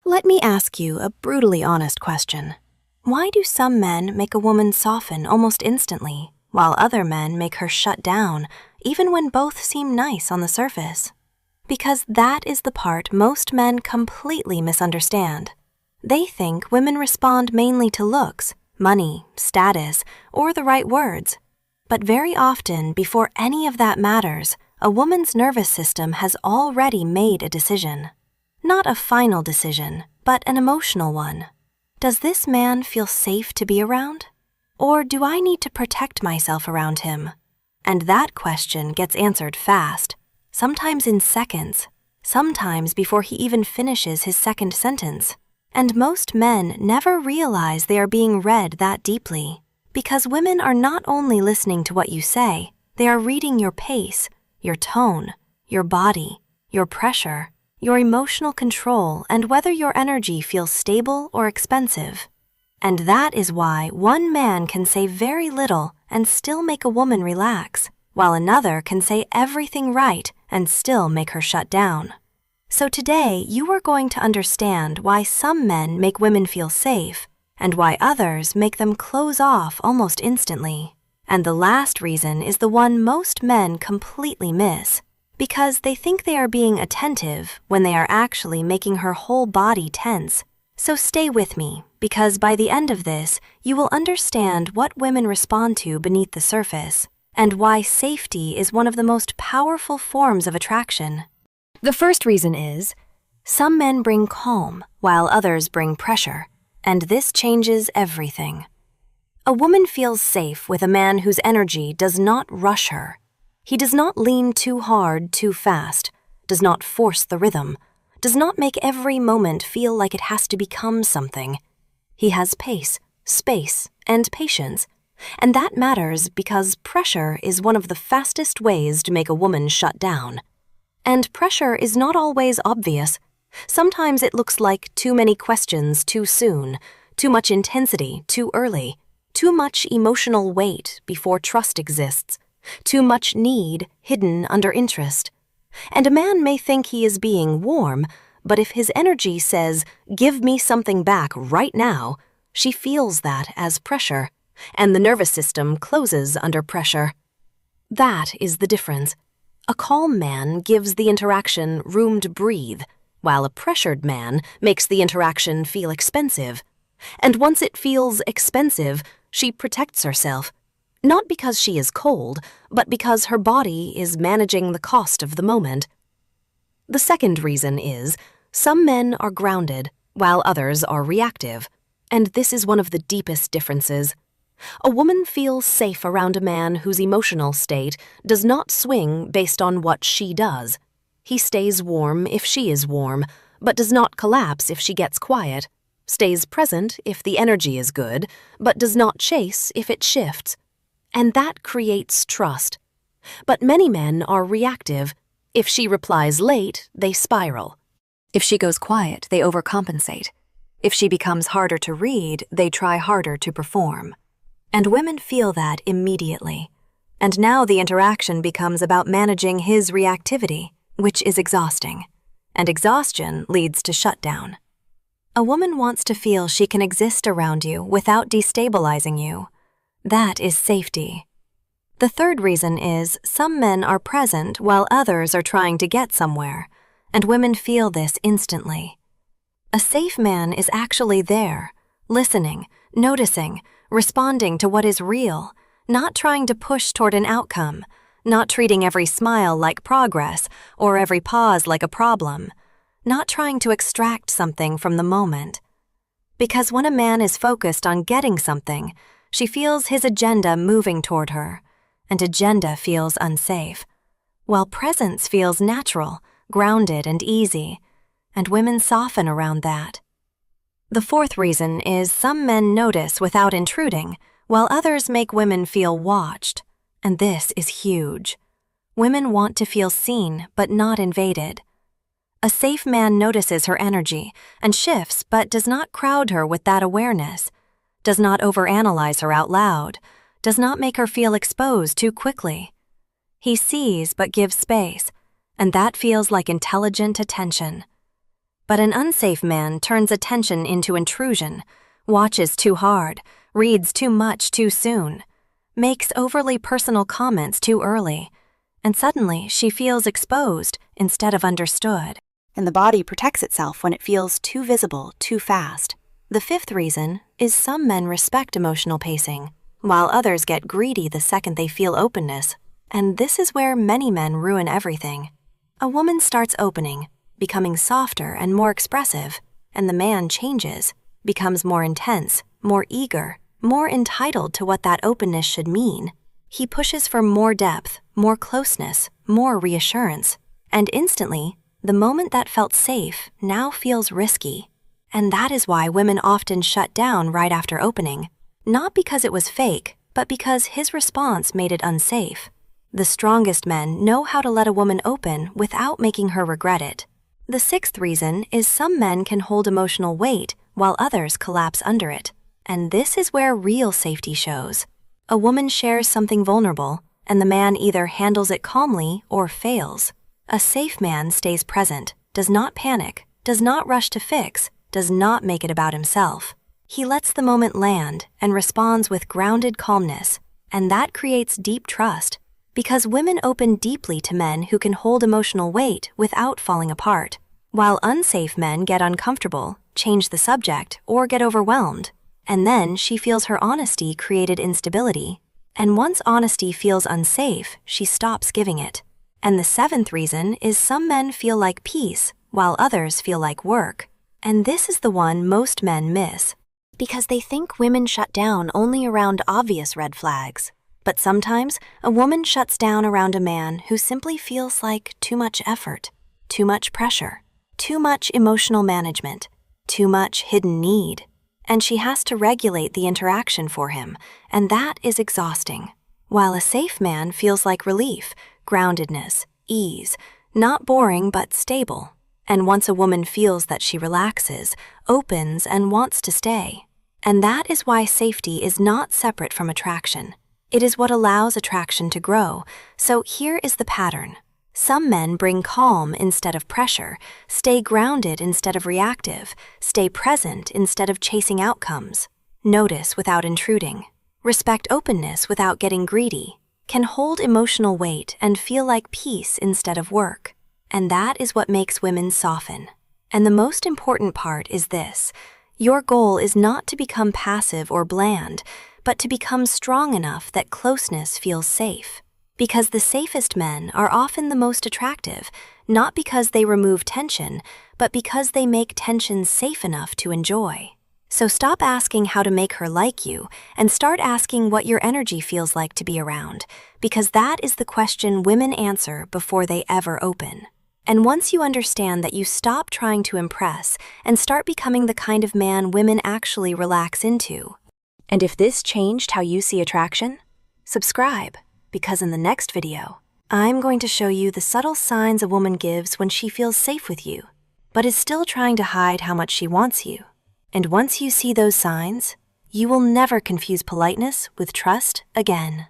Let me ask you a brutally honest question. Why do some men make a woman soften almost instantly, while other men make her shut down, even when both seem nice on the surface? Because that is the part most men completely misunderstand. They think women respond mainly to looks, money, status, or the right words. But very often, before any of that matters, a woman's nervous system has already made a decision. Not a final decision, but an emotional one. Does this man feel safe to be around? Or do I need to protect myself around him? And that question gets answered fast, sometimes in seconds, sometimes before he even finishes his second sentence. And most men never realize they are being read that deeply, because women are not only listening to what you say, they are reading your pace, your tone, your body, your pressure, your emotional control, and whether your energy feels stable or expensive. And that is why one man can say very little and still make a woman relax, while another can say everything right and still make her shut down. So today, you are going to understand why some men make women feel safe and why others make them close off almost instantly. And the last reason is the one most men completely miss, because they think they are being attentive when they are actually making her whole body tense. So stay with me, because by the end of this, you will understand what women respond to beneath the surface, and why safety is one of the most powerful forms of attraction. The first reason is, some men bring calm while others bring pressure, and this changes everything. A woman feels safe with a man whose energy does not rush her. He does not lean too hard, too fast, does not force the rhythm, does not make every moment feel like it has to become something. He has pace, space, and patience, and that matters because pressure is one of the fastest ways to make a woman shut down. And pressure is not always obvious. Sometimes it looks like too many questions too soon, too much intensity too early, too much emotional weight before trust exists, too much need hidden under interest. And a man may think he is being warm, but if his energy says, "Give me something back right now," she feels that as pressure, and the nervous system closes under pressure. That is the difference. A calm man gives the interaction room to breathe, while a pressured man makes the interaction feel expensive. And once it feels expensive, she protects herself. Not because she is cold, but because her body is managing the cost of the moment. The second reason is, some men are grounded, while others are reactive, and this is one of the deepest differences. A woman feels safe around a man whose emotional state does not swing based on what she does. He stays warm if she is warm, but does not collapse if she gets quiet, stays present if the energy is good, but does not chase if it shifts. And that creates trust. But many men are reactive. If she replies late, they spiral. If she goes quiet, they overcompensate. If she becomes harder to read, they try harder to perform. And women feel that immediately. And now the interaction becomes about managing his reactivity, which is exhausting. And exhaustion leads to shutdown. A woman wants to feel she can exist around you without destabilizing you. That is safety. The third reason is some men are present while others are trying to get somewhere, and women feel this instantly. A safe man is actually there, listening, noticing, responding to what is real, not trying to push toward an outcome, not treating every smile like progress or every pause like a problem, not trying to extract something from the moment. Because when a man is focused on getting something, she feels his agenda moving toward her, and agenda feels unsafe, while presence feels natural, grounded, and easy, and women soften around that. The fourth reason is some men notice without intruding, while others make women feel watched, and this is huge. Women want to feel seen but not invaded. A safe man notices her energy and shifts but does not crowd her with that awareness, does not overanalyze her out loud, does not make her feel exposed too quickly. He sees but gives space, and that feels like intelligent attention. But an unsafe man turns attention into intrusion, watches too hard, reads too much too soon, makes overly personal comments too early, and suddenly she feels exposed instead of understood. And the body protects itself when it feels too visible too fast. The fifth reason is some men respect emotional pacing, while others get greedy the second they feel openness. And this is where many men ruin everything. A woman starts opening, becoming softer and more expressive, and the man changes, becomes more intense, more eager, more entitled to what that openness should mean. He pushes for more depth, more closeness, more reassurance, and instantly, the moment that felt safe now feels risky. And that is why women often shut down right after opening, not because it was fake, but because his response made it unsafe. The strongest men know how to let a woman open without making her regret it. The sixth reason is some men can hold emotional weight while others collapse under it. And this is where real safety shows. A woman shares something vulnerable, and the man either handles it calmly or fails. A safe man stays present, does not panic, does not rush to fix, does not make it about himself. He lets the moment land and responds with grounded calmness, and that creates deep trust, because women open deeply to men who can hold emotional weight without falling apart, while unsafe men get uncomfortable, change the subject, or get overwhelmed. And then she feels her honesty created instability. And once honesty feels unsafe, she stops giving it. And the seventh reason is some men feel like peace, while others feel like work. And this is the one most men miss, because they think women shut down only around obvious red flags. But sometimes, a woman shuts down around a man who simply feels like too much effort, too much pressure, too much emotional management, too much hidden need. And she has to regulate the interaction for him, and that is exhausting. While a safe man feels like relief, groundedness, ease, not boring but stable. And once a woman feels that she relaxes, opens, and wants to stay. And that is why safety is not separate from attraction. It is what allows attraction to grow. So here is the pattern. Some men bring calm instead of pressure, stay grounded instead of reactive, stay present instead of chasing outcomes, notice without intruding, respect openness without getting greedy, can hold emotional weight and feel like peace instead of work. And that is what makes women soften. And the most important part is this: your goal is not to become passive or bland, but to become strong enough that closeness feels safe. Because the safest men are often the most attractive, not because they remove tension, but because they make tension safe enough to enjoy. So stop asking how to make her like you, and start asking what your energy feels like to be around, because that is the question women answer before they ever open. And once you understand that, you stop trying to impress and start becoming the kind of man women actually relax into. And if this changed how you see attraction, subscribe, because in the next video, I'm going to show you the subtle signs a woman gives when she feels safe with you, but is still trying to hide how much she wants you. And once you see those signs, you will never confuse politeness with trust again.